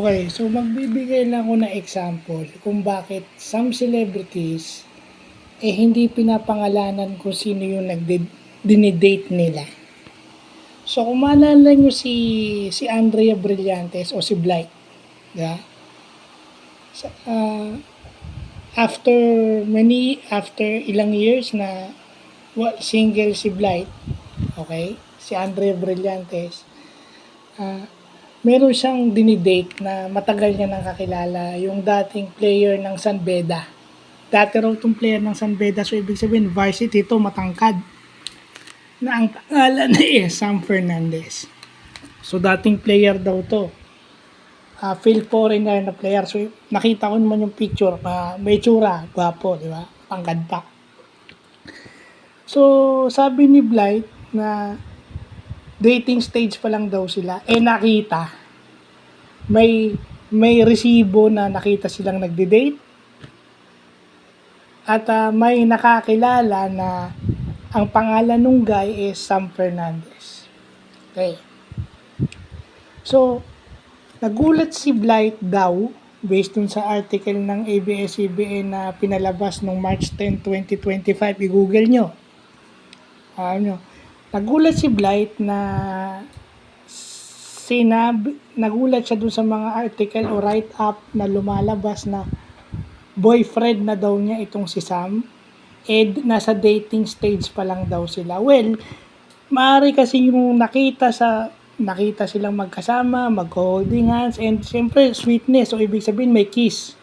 Okay, so magbibigay lang ako ng example kung bakit some celebrities hindi pinapangalanan kung sino yung dinidate nila. So kung maalala nyo si Andrea Brillantes o si Blight, yeah? After after ilang years na single si Blight, okay, si Andrea Brillantes, meron siyang dinidate na matagal niya nang kakilala, yung dating player ng San Beda. Dati raw itong player ng San Beda, so ibig sabihin, varsity ito, matangkad. Na ang pangalan na Sam Fernandez. So dating player daw to. Phil foreigner na player. So nakita ko naman yung picture, may tsura, gwapo, di ba? Tangkad pa. So sabi ni Blight na dating stage pa lang daw sila, nakita. May resibo na nakita silang nagde-date. At may nakakilala na ang pangalan nung guy is Sam Fernandez. Okay. So, nagulat si Blight daw, based dun sa article ng ABS-CBN na pinalabas noong March 10, 2025. I-google nyo. Nagulat si Blight na nagulat siya dun sa mga article o write-up na lumalabas na boyfriend na daw niya itong si Sam, nasa dating stage pa lang daw sila. Well, maaari kasi yung nakita silang magkasama, mag-holding hands, and siyempre sweetness, so ibig sabihin may kiss.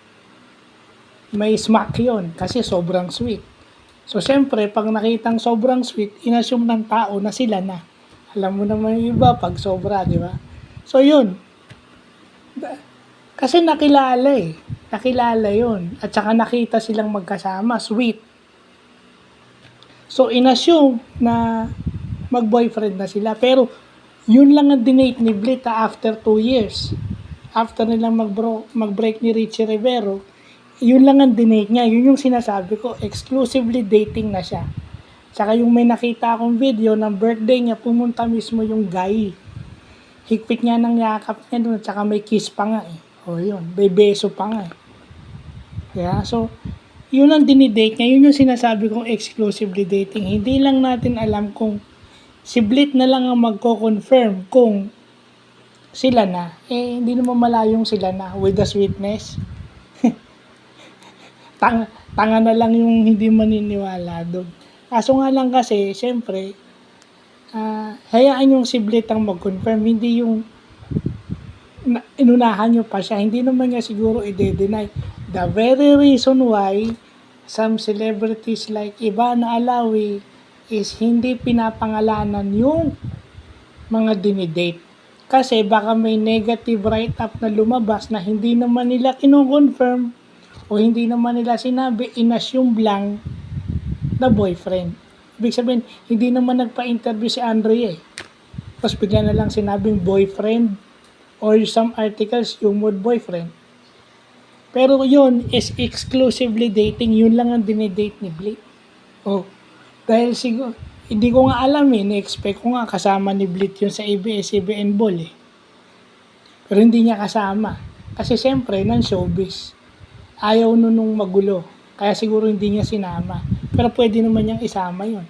May smack yon kasi sobrang sweet. So, siyempre, pag nakitang sobrang sweet, inassume ng tao na sila na. Alam mo naman yung iba, pag sobra, di ba? So, yun. Kasi nakilala yun. At saka nakita silang magkasama, sweet. So, inassume na mag-boyfriend na sila. Pero, yun lang ang dinate ni Blight after 2 years. After nilang mag-break ni Richie Rivero, yun lang ang dinate niya. Yun yung sinasabi ko, exclusively dating na siya. Tsaka yung may nakita akong video ng birthday niya, pumunta mismo yung guy. Higpit niya ng yakap niya doon, tsaka may kiss pa nga O yun, may beso pa nga Yeah, so, yun ang dinidate niya. Yun yung sinasabi kong exclusively dating. Hindi lang natin alam kung si Blight na lang ang magko-confirm kung sila na. Hindi naman malayong sila na with the sweetness. Tanga na lang yung hindi maniniwala doon. Kaso nga lang kasi, siyempre, hayaan yung si Blight ang mag-confirm, hindi yung inunahan nyo pa siya. Hindi naman niya siguro i-deny. The very reason why some celebrities like Ivana Alawi is hindi pinapangalanan yung mga dinidate. Kasi baka may negative write-up na lumabas na hindi naman nila kino-confirm o hindi naman nila sinabi, inassume lang na boyfriend. Ibig sabihin, hindi naman nagpa-interview si Andrea Tapos bigla na lang sinabing boyfriend or some articles yung word boyfriend. Pero yun is exclusively dating. Yun lang ang dinidate ni Blight. Dahil siguro, hindi ko nga alam na-expect ko nga kasama ni Blight yun sa ABS-CBN Ball Pero hindi niya kasama. Kasi siyempre, ng showbiz. Ayaw nung magulo. Kaya siguro hindi niya sinama. Pero pwede naman niyang isama yun.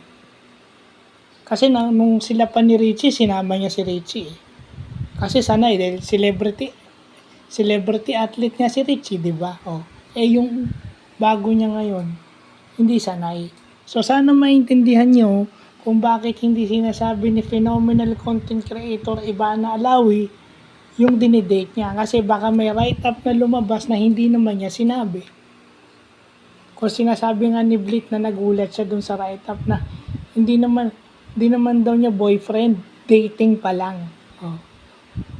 Kasi nung sila pa ni Richie, sinama niya si Richie Kasi sanay, dahil celebrity athlete nga si Richie, di ba? Yung bago niya ngayon, hindi sanay. So, sana maintindihan nyo kung bakit hindi sinasabi ni phenomenal content creator Ivana Alawi yung dinidate niya. Kasi baka may write-up na lumabas na hindi naman niya sinabi. Kung sinasabi nga ni Blight na nagulat siya dun sa write-up na hindi naman daw niya boyfriend, dating pa lang.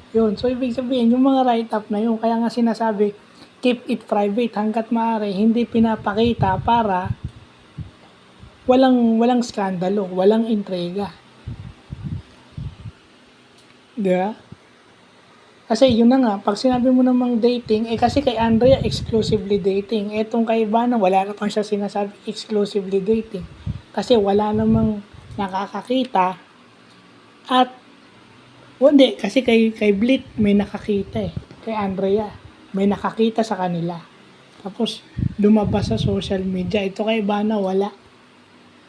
Yun. So, ibig sabihin, yung mga write-up na yun, kaya nga sinasabi, keep it private hanggat maaari, hindi pinapakita para walang skandalo, walang intriga. Diba? Kasi yun na nga, pag sinabi mo namang dating, kasi kay Andrea, exclusively dating. Etong kay Ivana, wala na pang siya sinasabi exclusively dating. Kasi wala namang nakakakita. At, hindi, kasi kay Blight may nakakita kay Andrea. May nakakita sa kanila. Tapos, lumabas sa social media. Ito kay Ivana, wala.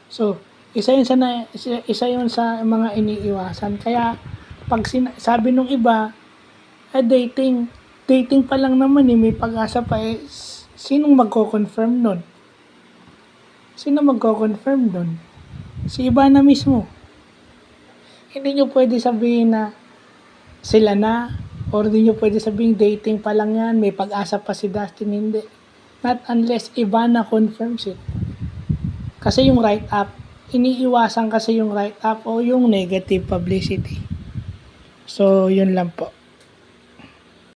So, isa yun sa mga iniiwasan. Kaya, pag sabi nung iba, dating pa lang naman may pag-asa pa sinong magko-confirm nun? Sino magko-confirm nun? Si Ivana mismo. Hindi nyo pwede sabihin na sila na, or hindi nyo pwede sabihin dating pa lang yan, may pag-asa pa si Dustin, hindi. Not unless Ivana confirms it. Kasi yung write-up, iniiwasan kasi yung write-up o yung negative publicity. So, yun lang po.